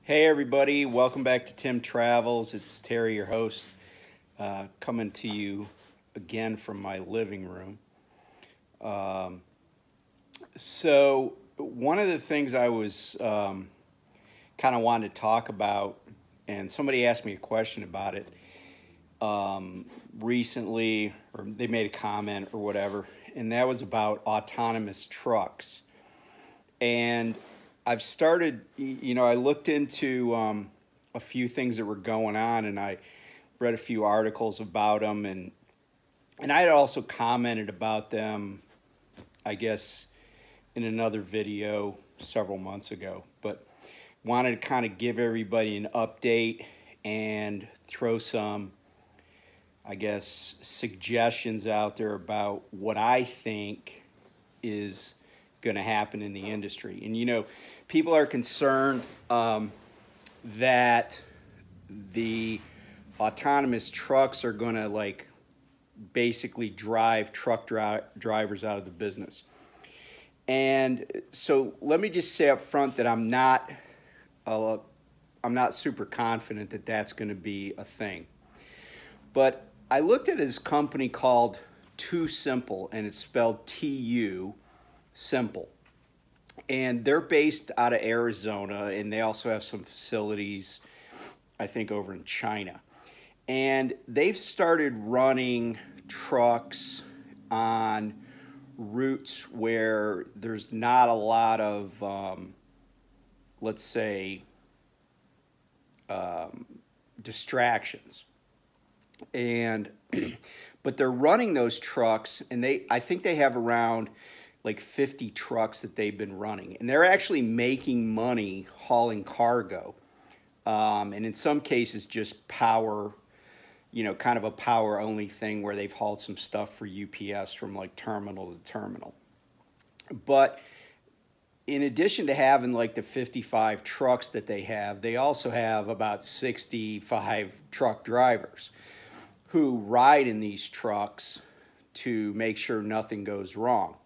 Hey everybody, welcome back to Tim Travels. It's Terry, your host, coming to you again from my living room. So one of the things I was kind of wanted to talk about, and somebody asked me a question about it recently, or they made a comment or whatever, and that was about autonomous trucks. And I've started, I looked into a few things that were going on, and I read a few articles about them, and I had also commented about them, I guess, in another video several months ago. But wanted to kind of give everybody an update and throw some, I guess, suggestions out there about what I think is going to happen in the industry. And people are concerned that the autonomous trucks are going to basically drive truck drivers out of the business. And so let me just say up front that I'm not super confident that that's going to be a thing. But I looked at this company called TuSimple, and it's spelled T-U Simple. And they're based out of Arizona, and they also have some facilities, I think, over in China. And they've started running trucks on routes where there's not a lot of, let's say, distractions. And but they're running those trucks, and I think they have around 50 trucks that they've been running, and they're actually making money hauling cargo, and in some cases just power, kind of a power only thing where they've hauled some stuff for UPS from terminal to terminal. But in addition to having the 55 trucks that they also have about 65 truck drivers who ride in these trucks to make sure nothing goes wrong.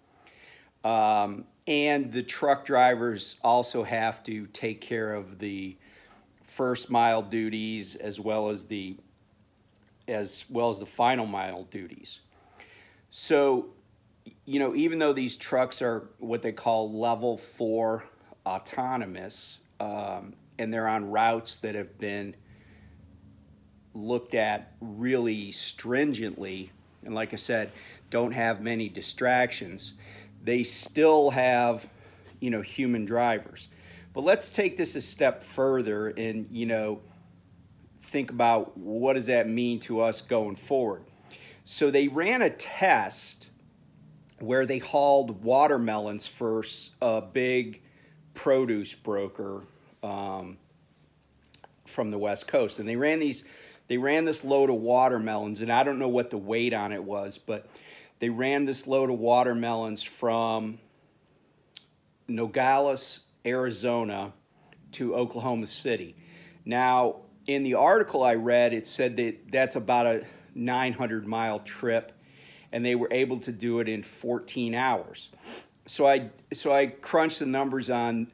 And the truck drivers also have to take care of the first mile duties as well as the final mile duties. So, even though these trucks are what they call level 4 autonomous, and they're on routes that have been looked at really stringently, and like I said, don't have many distractions, they still have, human drivers. But let's take this a step further and, think about what does that mean to us going forward. So they ran a test where they hauled watermelons for a big produce broker from the West Coast. And they ran this load of watermelons, and I don't know what the weight on it was, but they ran this load of watermelons from Nogales, Arizona to Oklahoma City. Now, in the article I read, it said that that's about a 900-mile trip, and they were able to do it in 14 hours. So I crunched the numbers on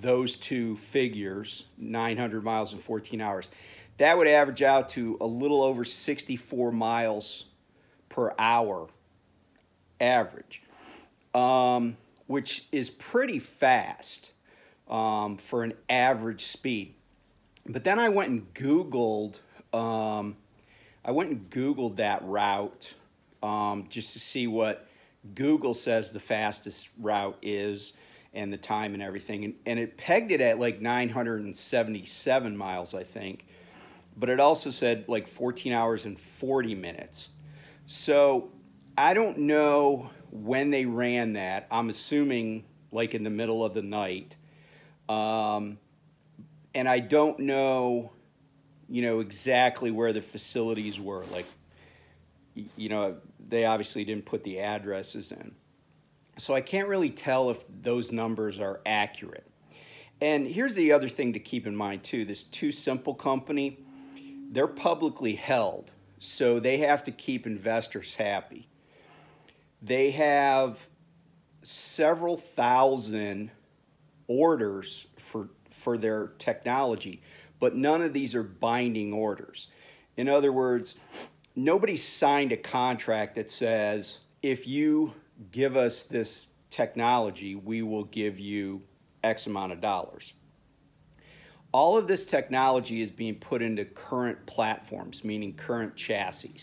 those two figures, 900 miles in 14 hours. That would average out to a little over 64 miles per hour average, which is pretty fast for an average speed. But then I went and Googled that route just to see what Google says the fastest route is and the time and everything, and it pegged it at 977 miles, I think. But it also said 14 hours and 40 minutes. So I don't know when they ran that. I'm assuming in the middle of the night. And I don't know, exactly where the facilities were. They obviously didn't put the addresses in. So I can't really tell if those numbers are accurate. And here's the other thing to keep in mind, too. This TuSimple company, they're publicly held, so they have to keep investors happy. They have several thousand orders for their technology, but none of these are binding orders. In other words, nobody signed a contract that says, if you give us this technology, we will give you X amount of dollars. All of this technology is being put into current platforms, meaning current chassis.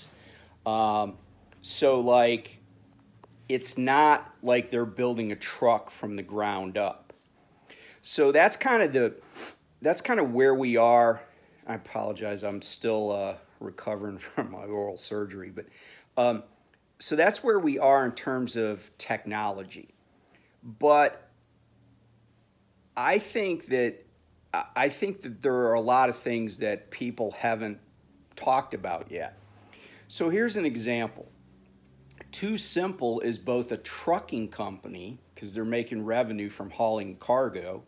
So like, it's not like they're building a truck from the ground up. So that's kind of where we are. I apologize, I'm still recovering from my oral surgery, but so that's where we are in terms of technology. But I think that there are a lot of things that people haven't talked about yet. So here's an example. TuSimple is both a trucking company, because they're making revenue from hauling cargo,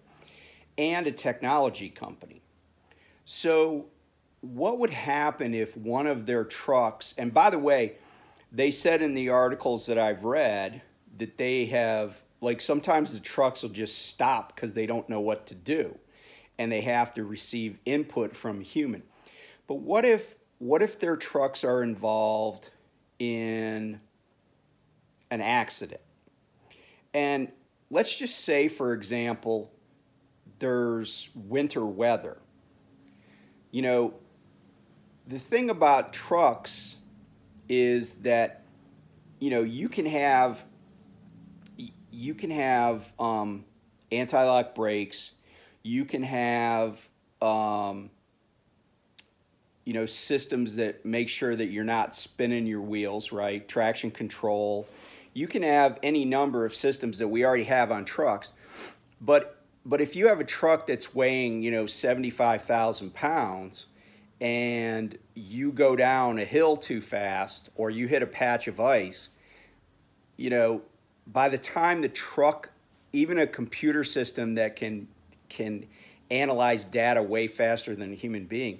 and a technology company. So what would happen if one of their trucks, and by the way, they said in the articles that I've read that they have, like sometimes the trucks will just stop because they don't know what to do and they have to receive input from a human. But what if their trucks are involved in an accident? And let's just say, for example, there's winter weather. You know, the thing about trucks is that, you know, you can have anti-lock brakes, you can have you know, systems that make sure that you're not spinning your wheels, right? Traction control. You can have any number of systems that we already have on trucks. But if you have a truck that's weighing, you know, 75,000 pounds and you go down a hill too fast or you hit a patch of ice, you know, by the time the truck, even a computer system that can analyze data way faster than a human being,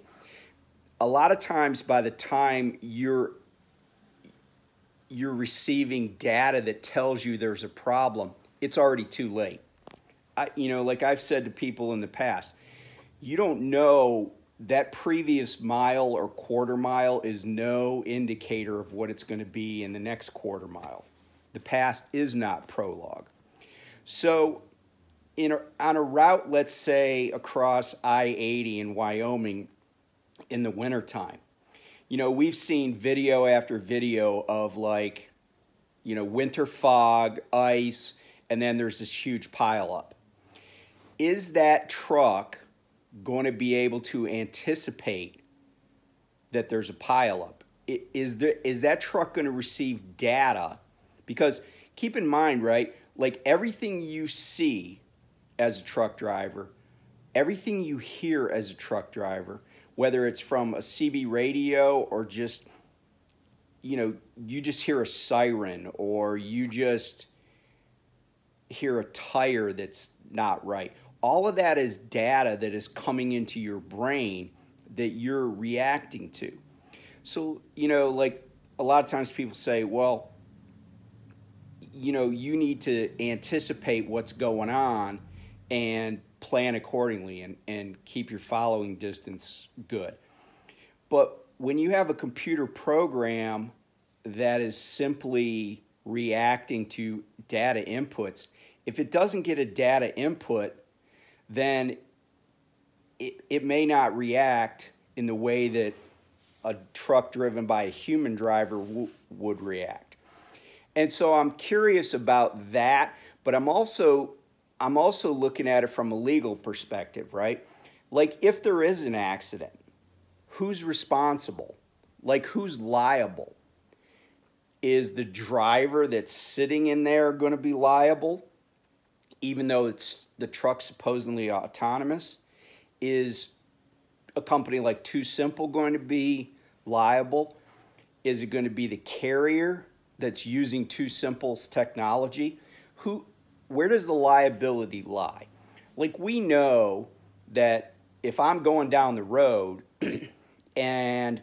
a lot of times by the time you're receiving data that tells you there's a problem, it's already too late. You know, like I've said to people in the past, you don't know, that previous mile or quarter mile is no indicator of what it's going to be in the next quarter mile. The past is not prologue. So on a route, let's say across I-80 in Wyoming in the wintertime, you know, we've seen video after video of, like, you know, winter fog, ice, and then there's this huge pileup. Is that truck going to be able to anticipate that there's a pileup? Is that truck going to receive data? Because keep in mind, right, like everything you see as a truck driver, everything you hear as a truck driver, whether it's from a CB radio or just, you know, you just hear a siren or you just hear a tire that's not right. All of that is data that is coming into your brain that you're reacting to. So, you know, like a lot of times people say, well, you know, you need to anticipate what's going on and plan accordingly and keep your following distance good. But when you have a computer program that is simply reacting to data inputs, if it doesn't get a data input, then it may not react in the way that a truck driven by a human driver would react. And so I'm curious about that, but I'm also looking at it from a legal perspective, right? Like, if there is an accident, who's responsible? Like, who's liable? Is the driver that's sitting in there going to be liable, even though it's the truck's supposedly autonomous? Is a company like TuSimple going to be liable? Is it going to be the carrier that's using TuSimple's technology? Where does the liability lie? Like, we know that if I'm going down the road and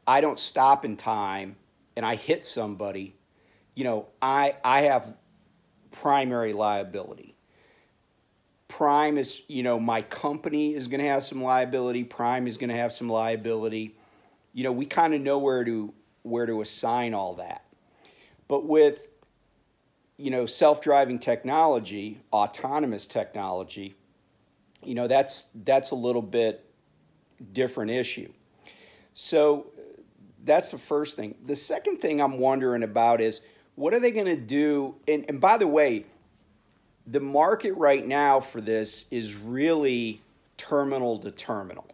I don't stop in time and I hit somebody, you know, I have primary liability. Prime is, you know, my company is going to have some liability. Prime is going to have some liability. You know, we kind of know where to assign all that. But with, you know, self-driving technology, autonomous technology, you know, that's a little bit different issue. So that's the first thing. The second thing I'm wondering about is, what are they going to do? And by the way, the market right now for this is really terminal to terminal.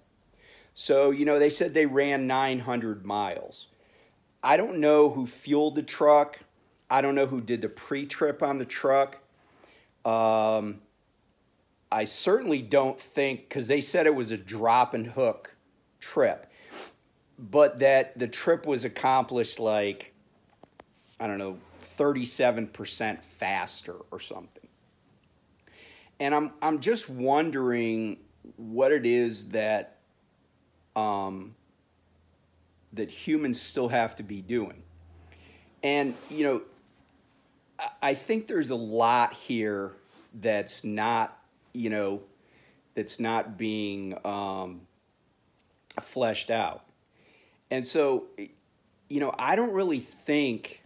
So, you know, they said they ran 900 miles. I don't know who fueled the truck. I don't know who did the pre-trip on the truck. I certainly don't think, because they said it was a drop and hook trip, but that the trip was accomplished like, I don't know, 37% faster or something. And I'm just wondering what it is that that humans still have to be doing. And, you know, I think there's a lot here that's not, you know, that's not being fleshed out. And so, you know, I don't really think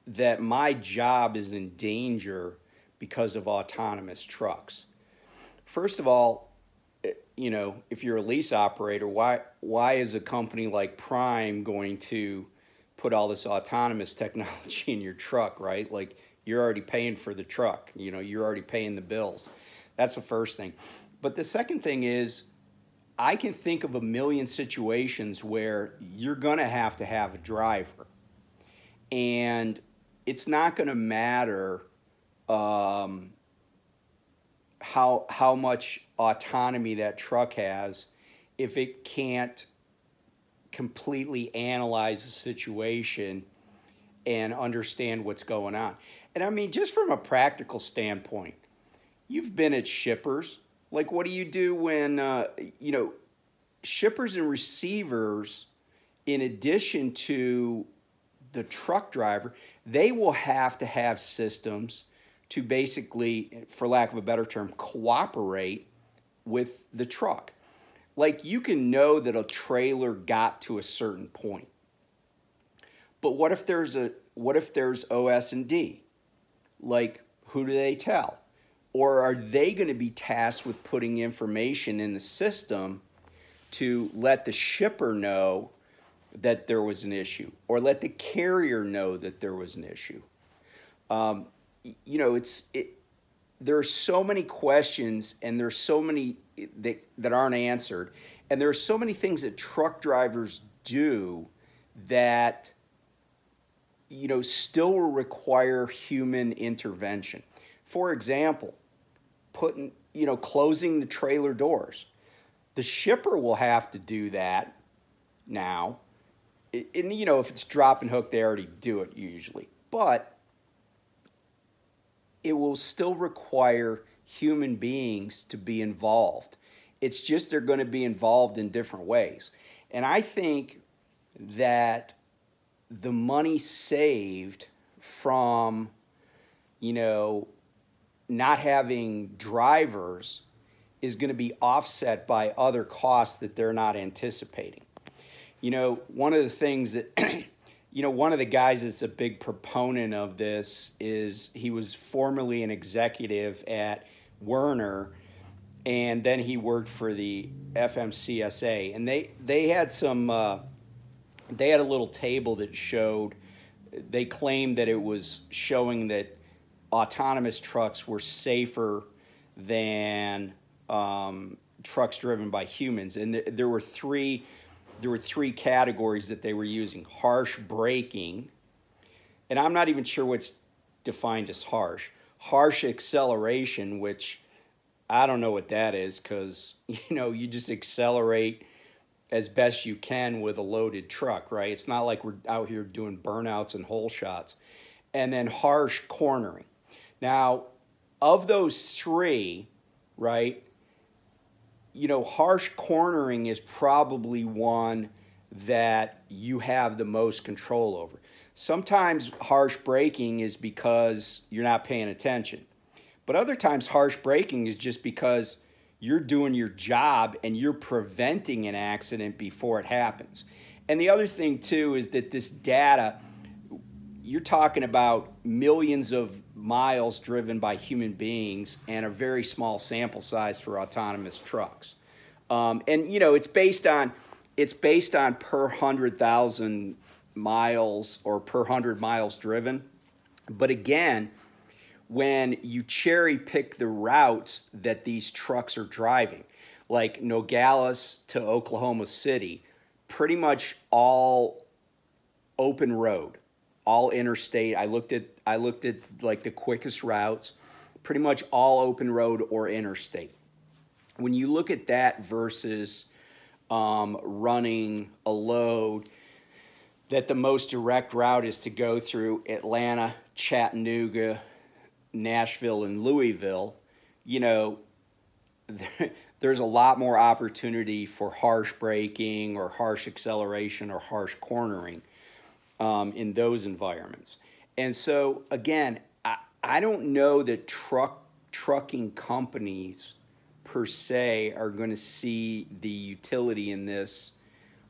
that my job is in danger because of autonomous trucks. First of all, you know, if you're a lease operator, why is a company like Prime going to put all this autonomous technology in your truck, right? Like, you're already paying for the truck. You know, you're already paying the bills. That's the first thing. But the second thing is, I can think of a million situations where you're going to have a driver. And it's not going to matter how much autonomy that truck has if it can't completely analyze the situation and understand what's going on. And I mean, just from a practical standpoint, you've been at shippers. Like, what do you do when, you know, shippers and receivers, in addition to the truck driver, they will have to have systems to basically, for lack of a better term, cooperate with the truck. Like, you can know that a trailer got to a certain point. But what if there's OS&D? Like, who do they tell? Or are they going to be tasked with putting information in the system to let the shipper know that there was an issue, or let the carrier know that there was an issue? You know, there are so many questions, and there's so many that aren't answered, and there are so many things that truck drivers do that, you know, still will require human intervention. For example, closing the trailer doors. The shipper will have to do that now. And, you know, if it's drop and hook, they already do it usually. But it will still require human beings to be involved. It's just they're going to be involved in different ways. And I think that the money saved from, you know, not having drivers is going to be offset by other costs that they're not anticipating. You know, one of the things that, you know, one of the guys that's a big proponent of this is he was formerly an executive at Werner, and then he worked for the FMCSA. And they had some, they had a little table that showed, they claimed that it was showing that autonomous trucks were safer than trucks driven by humans. And there were three categories that they were using: harsh braking, and I'm not even sure what's defined as harsh. Harsh acceleration, which I don't know what that is, because, you know, you just accelerate as best you can with a loaded truck, right? It's not like we're out here doing burnouts and hole shots. And then harsh cornering. Now, of those three, right, you know, harsh cornering is probably one that you have the most control over. Sometimes harsh braking is because you're not paying attention. But other times, harsh braking is just because you're doing your job and you're preventing an accident before it happens. And the other thing, too, is that this data, you're talking about millions of miles driven by human beings and a very small sample size for autonomous trucks. And, you know, it's based on per 100,000 miles or per 100 miles driven. But again, when you cherry pick the routes that these trucks are driving, like Nogales to Oklahoma City, pretty much all open road, all interstate. I looked at like the quickest routes, pretty much all open road or interstate. When you look at that versus running a load that the most direct route is to go through Atlanta, Chattanooga, Nashville, and Louisville, you know, there's a lot more opportunity for harsh braking or harsh acceleration or harsh cornering in those environments. And so, again, I don't know that trucking companies per se are going to see the utility in this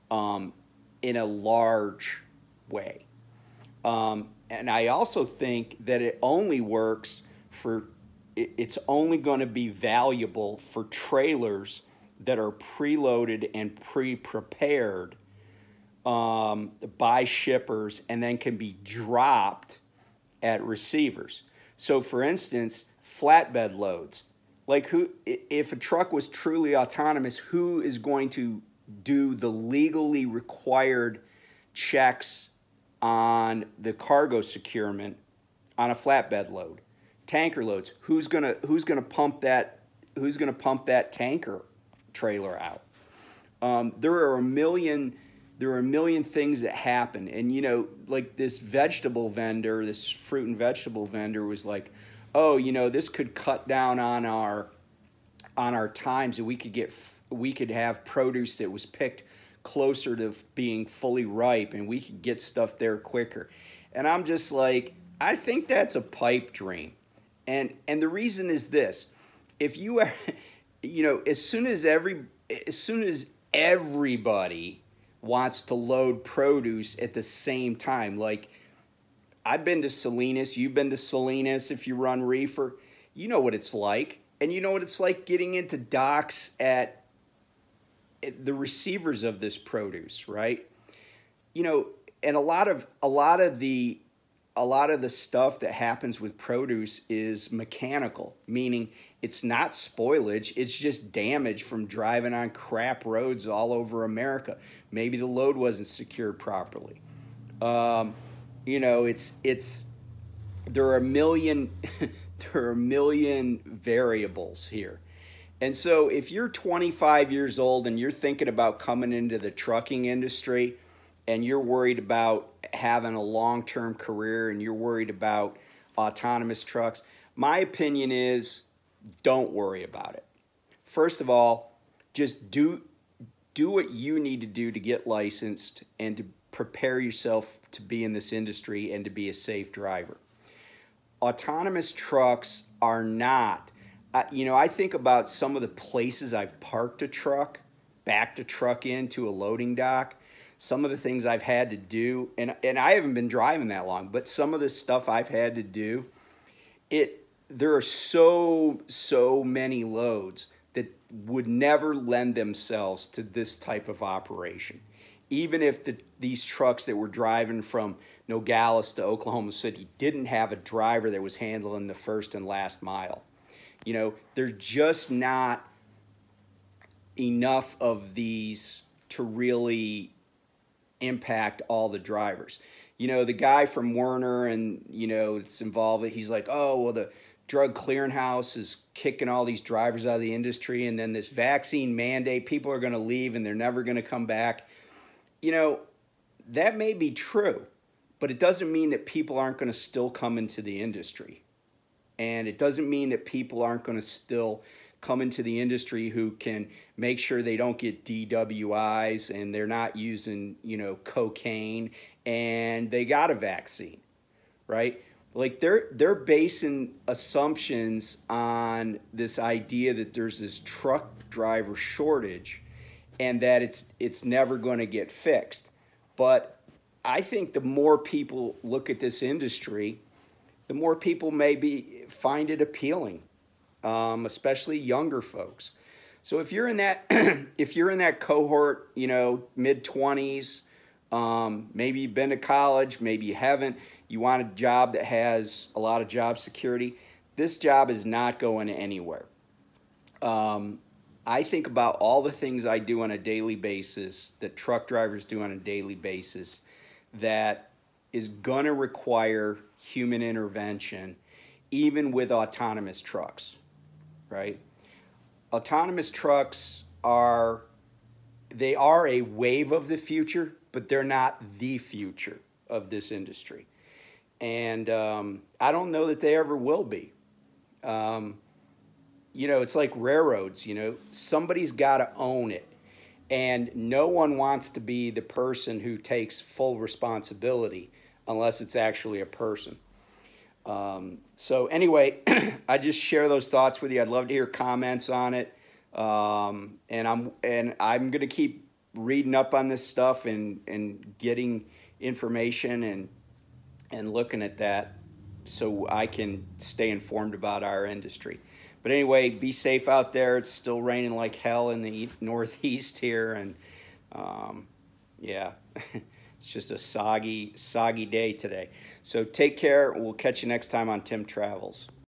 in a large way. And I also think that it only works for, it's only going to be valuable for trailers that are preloaded and pre-prepared by shippers and then can be dropped at receivers. So for instance, flatbed loads. Like who, if a truck was truly autonomous, who is going to do the legally required checks on the cargo securement on a flatbed load? Tanker loads. Who's gonna pump that? Who's gonna pump that tanker trailer out? There are a million things that happen, and you know, like this vegetable vendor, this fruit and vegetable vendor was like, oh, you know, this could cut down on our times, and we could have produce that was picked closer to being fully ripe, and we could get stuff there quicker. And I'm just like, I think that's a pipe dream. And the reason is this: if you are, you know, as soon as everybody wants to load produce at the same time, like I've been to Salinas, you've been to Salinas if you run reefer, you know what it's like. And you know what it's like getting into docks at the receivers of this produce, right? You know, and a lot of the stuff that happens with produce is mechanical, meaning it's not spoilage, it's just damage from driving on crap roads all over America. Maybe the load wasn't secured properly. You know, there are a million variables here. And so if you're 25 years old and you're thinking about coming into the trucking industry and you're worried about having a long-term career and you're worried about autonomous trucks, my opinion is don't worry about it. First of all, just do what you need to do to get licensed and to prepare yourself to be in this industry and to be a safe driver. Autonomous trucks are not, you know, I think about some of the places I've parked a truck, backed a truck into a loading dock, some of the things I've had to do, and I haven't been driving that long, but some of the stuff I've had to do, there are so many loads that would never lend themselves to this type of operation. Even if these trucks that were driving from Nogales to Oklahoma City didn't have a driver that was handling the first and last mile. You know, there's just not enough of these to really impact all the drivers. You know, the guy from Werner and, you know, it's involved, he's like, oh, well, the drug clearinghouse is kicking all these drivers out of the industry, and then this vaccine mandate, people are going to leave and they're never going to come back. You know, that may be true, but it doesn't mean that people aren't going to still come into the industry. And it doesn't mean that people aren't going to still come into the industry who can make sure they don't get DWIs and they're not using, you know, cocaine and they got a vaccine, right? Like they're basing assumptions on this idea that there's this truck driver shortage and that it's never going to get fixed. But I think the more people look at this industry, the more people maybe find it appealing, especially younger folks. So if you're in that if you're in that cohort, you know, mid-20s, maybe you've been to college, maybe you haven't, you want a job that has a lot of job security, this job is not going anywhere. I think about all the things I do on a daily basis, that truck drivers do on a daily basis, that is going to require human intervention, even with autonomous trucks, right? Autonomous trucks are a wave of the future, but they're not the future of this industry. And I don't know that they ever will be. You know, it's like railroads, you know, somebody's got to own it. And no one wants to be the person who takes full responsibility unless it's actually a person. So anyway, I just share those thoughts with you. I'd love to hear comments on it. And I'm going to keep reading up on this stuff and getting information and looking at that so I can stay informed about our industry. But anyway, be safe out there. It's still raining like hell in the Northeast here, and yeah, it's just a soggy day today. So take care. We'll catch you next time on Tim Travels.